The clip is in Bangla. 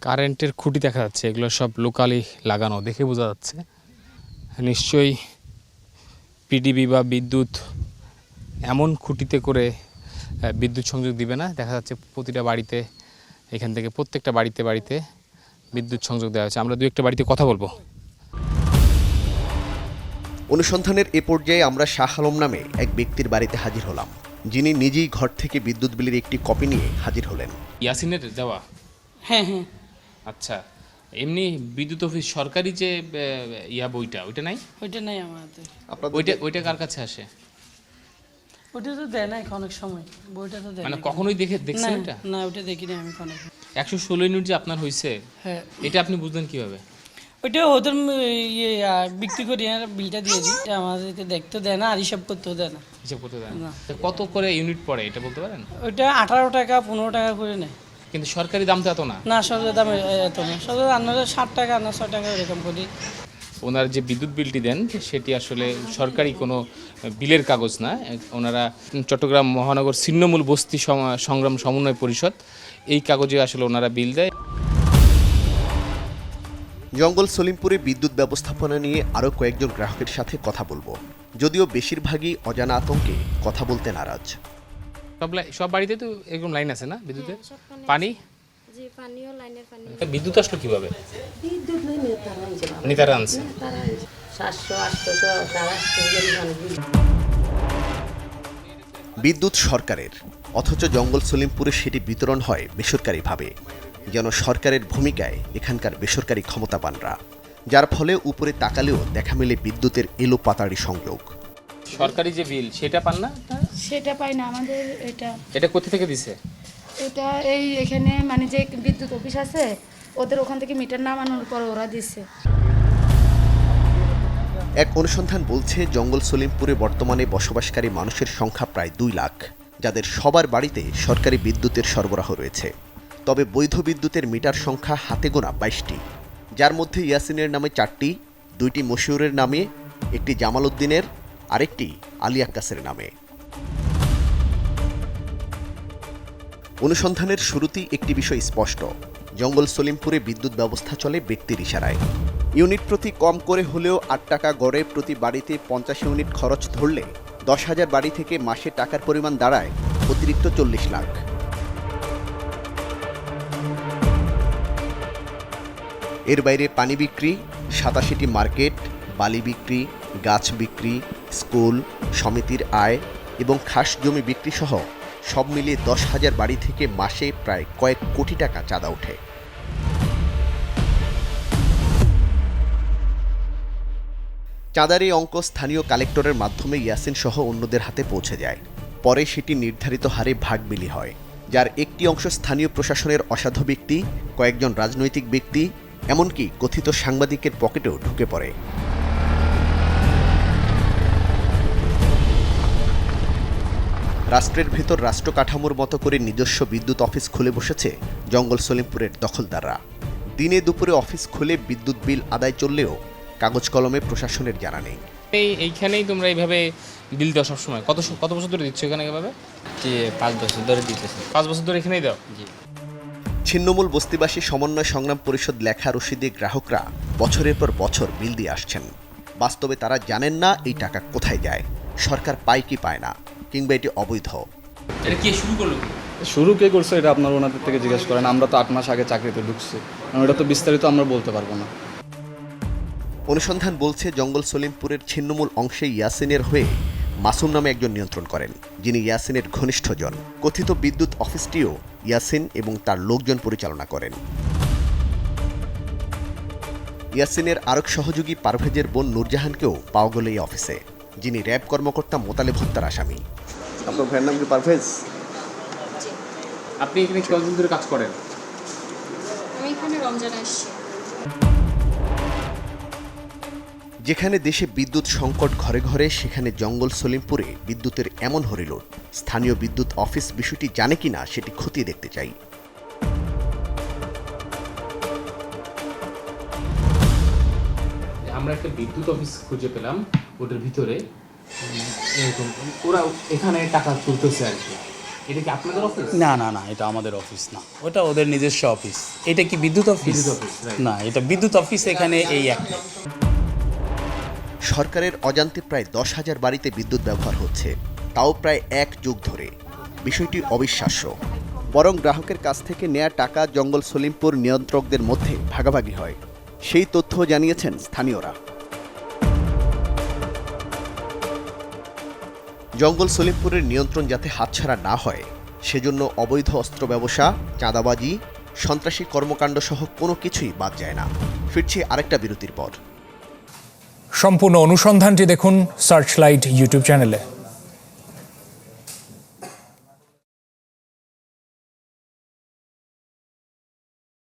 কারেন্টের খুঁটি দেখা যাচ্ছে, এগুলো সব লোকালি লাগানো, দেখে বোঝা যাচ্ছে নিশ্চয়ই পিডিবি বা বিদ্যুৎ এমন খুঁটিতে করে বিদ্যুৎ সংযোগ দিবে না। দেখা যাচ্ছে প্রতিটা বাড়িতে, এখান থেকে প্রত্যেকটা বাড়িতে বাড়িতে বিদ্যুৎ সংযোগ দেওয়া হয়েছে। আমরা দু একটা বাড়িতে কথা বলবো। অনুসন্ধানের এ পর্যায়ে আমরা শাহ আলম নামে এক ব্যক্তির বাড়িতে হাজির হলাম, যিনি নিজেই ঘর থেকে বিদ্যুৎ বিলের একটি কপি নিয়ে হাজির হলেন। ইয়াসিনের দেওয়া? হ্যাঁ হ্যাঁ। আচ্ছা, এমনি বিদ্যুৎ অফিস সরকারি যে বইটা, ওইটা নাই? ওইটা নাই আমাদের। ওইটা কার কাছে আসে? ওইটা তো দেয় না অনেক সময়, বইটা তো দেয় মানে না। কখনোই দেখছেন এটা? না, ওইটা দেখিনি আমি কোনো। 116 ইউনিট যে আপনার হয়েছে, হ্যাঁ, এটা আপনি বুঝলেন কিভাবে? ওইটা ওদের বিক্রি করি আর বিলটা দিয়ে দিই। আমাদেরকে দেখতে দেয় না আর হিসাব করতেও দেয় না। হিসাব করতে দেন না। কত করে ইউনিট পড়ে এটা বলতে পারেন? ওইটা 18 টাকা 15 টাকা করে নেয়। কিন্তু সরকারি দাম তো এত না। না, সরকারি দাম এত না। সরকারি আপনারা 60 টাকা না 6 টাকা এরকম করি। ওনারা যে বিদ্যুৎ বিলটি দেন সেটি আসলে সরকারি কোনো বিলের কাগজ না। ওনারা চট্টগ্রাম মহানগর ছিন্নমূল বস্তি সংগ্রাম সমন্বয় পরিষদ, এই কাগজে আসলে ওনারা বিল দেয়। জঙ্গল সলিমপুরে বিদ্যুৎ ব্যবস্থাপনা নিয়ে আরও কয়েকজন গ্রাহকের সাথে কথা বলবো, যদিও বেশিরভাগই অজানা আতঙ্কে কথা বলতে নারাজ। সব বাড়িতে তো এরকম লাইন আছে না বিদ্যুতের? পানি? জি, পানিও লাইনের পানি। বিদ্যুৎ আসলো কিভাবে? বিদ্যুৎ নেই, নেতারা আনছে। 700 800 850 বিদ্যুৎ সরকারের, অথচ জঙ্গল সলিমপুরে সেটি বিতরণ হয় বেসরকারিভাবে, যেন সরকারের ভূমিকায় এখানকার বেসরকারি ক্ষমতাবানরা, যার ফলে উপরে তাকালেও দেখা মেলে বিদ্যুতের এলো পাতাড়ি সংযোগ। সরকারি যে বিল সেটা পান না? সেটা পাই না আমাদের। এটা কোথা থেকে দিছে? এটা এখানে মানে যে বিদ্যুৎ অফিস আছে ওদের ওখান থেকে মিটার নামানোর পর ওরা দিচ্ছে। এক অনুসন্ধান বলছে জঙ্গল সলিমপুরে বর্তমানে বসবাসকারী মানুষের সংখ্যা প্রায় 2 লাখ, যাদের সবার বাড়িতে সরকারি বিদ্যুতের সরবরাহ রয়েছে। তবে বৈধ বিদ্যুতের মিটার সংখ্যা হাতে গোনা 22টি, যার মধ্যে ইয়াসিনের নামে 4টি, 2টি মশিউরের নামে, একটি জামাল উদ্দিনের, আরেকটি আলী আক্কাসের নামে। অনুসন্ধানের শুরুতেই একটি বিষয় স্পষ্ট, জঙ্গল সলিমপুরে বিদ্যুৎ ব্যবস্থা চলে ব্যক্তির ইশারায়। ইউনিট প্রতি কম করে হলেও 8 টাকা গড়ে প্রতি বাড়িতে 50 ইউনিট খরচ ধরলে 10,000 বাড়ি থেকে মাসে টাকার পরিমাণ দাঁড়ায় অতিরিক্ত 40 লাখ। এর বাইরে পানি বিক্রি, 87টি মার্কেট, বালি বিক্রি, গাছ বিক্রি, স্কুল, সমিতির আয় এবং খাস জমি বিক্রি সহ সব মিলিয়ে 10,000 বাড়ি থেকে মাসে প্রায় কয়েক কোটি টাকা চাঁদা ওঠে। চাঁদার এই অঙ্ক স্থানীয় কালেক্টরের মাধ্যমে ইয়াসিন সহ অন্যদের হাতে পৌঁছে যায়। পরে সেটি নির্ধারিত হারে ভাগ বিলি হয়, যার একটি অংশ স্থানীয় প্রশাসনের অসাধু ব্যক্তি, কয়েকজন রাজনৈতিক ব্যক্তি, এমনকি কথিত সাংবাদিকের পকেটেও ঢুকে পড়ে। রাষ্ট্রের ভেতর রাষ্ট্র কাঠামোর মতো করে নিজস্ব বিদ্যুৎ অফিস খুলে বসেছে জঙ্গল সলিমপুরের দখলদাররা। দিনে দুপুরে অফিস খুলে বিদ্যুৎ বিল আদায় চললেও কাগজ কলমে প্রশাসনের জানা নেই। এইখানেই তোমরা এইভাবে বিল দাও সবসময়? কত বছর ধরে দিচ্ছ এখানে এভাবে? জি, 5 বছর ধরে দিতেছি। 5 বছর ধরে এখানেই দাও? জি। ছিন্নমূল বস্তিবাসী সমন্বয় সংগ্রাম পরিষদ লেখা রসিদে গ্রাহকরা বছরের পর বছর বিল দিয়ে আসছেন। বাস্তবে তারা জানেন না এই টাকা কোথায় যায়, সরকার পায় কি পায় না, কিংবা এটি অবৈধ। এটা কি শুরু করলো? শুরু কে করছে এটা আপনার ওনাদের থেকে জিজ্ঞেস করেন। আমরা তো 8 মাস আগে চাকরিতে ঢুকছি, এটা তো বিস্তারিত আমরা বলতে পারবো না। অনুসন্ধান বলছে জঙ্গল সলিমপুরের ছিন্নমূল অংশে ইয়াসিনের হয়ে মাসুম নামে একজন নিয়ন্ত্রণ করেন, যিনি ইয়াসিনের ঘনিষ্ঠজন। কথিত বিদ্যুৎ অফিসটিও ইয়াসিন এবং তার লোকজন পরিচালনা করেন। ইয়াসিনের আরেক সহযোগী পারভেজের বোন নূরজাহানকেও পাওয়া গেল এই অফিসে, যিনি র্যাব কর্মকর্তা মোতালেব হত্যার আসামি। আপনার ভাইয়ের নাম কি পারভেজ? আপনি এখানে কতদিন ধরে কাজ করেন? আমি এখানে রমজান আসছি। যেখানে দেশে বিদ্যুৎ সংকট ঘরে ঘরে, সেখানে জঙ্গল সলিমপুরে বিদ্যুতের এমন হরিলোড। স্থানীয় বিদ্যুৎ অফিস বিষয়টি জানে কিনা সেটি খতিয়ে দেখতে চাই। আমরা একটা বিদ্যুৎ অফিস খুঁজে পেলাম, ওটার ভিতরে এরকম ওরা এখানে টাকা তুলতেছে আর কি। এটা কি আপনাদের অফিস? না না না, এটা আমাদের অফিস না, ওটা ওদের নিজস্ব অফিস। এটা কি বিদ্যুৎ অফিস? না, এটা বিদ্যুৎ অফিস এখানে এই একটা। সরকারের অজান্তে প্রায় 10,000 বাড়িতে বিদ্যুৎ ব্যবহার হচ্ছে, তাও প্রায় 1 যুগ ধরে। বিষয়টি অবিশ্বাস্য। বরং গ্রাহকের কাছ থেকে নেয়া টাকা জঙ্গল সলিমপুর নিয়ন্ত্রকদের মধ্যে ভাগাভাগি হয়। সেই তথ্য জানিয়েছেন স্থানীয়রা। জঙ্গল সলিমপুরের নিয়ন্ত্রণ যাতে হাতছাড়া না হয় সেজন্য অবৈধ অস্ত্র ব্যবসা, চাঁদাবাজি, সন্ত্রাসী কর্মকাণ্ড সহ কোনো কিছুই বাদ যায় না। ফিরছি আরেকটা বিরতির পর। সম্পূর্ণ অনুসন্ধানটি দেখুন সার্চলাইট ইউটিউব চ্যানেলে।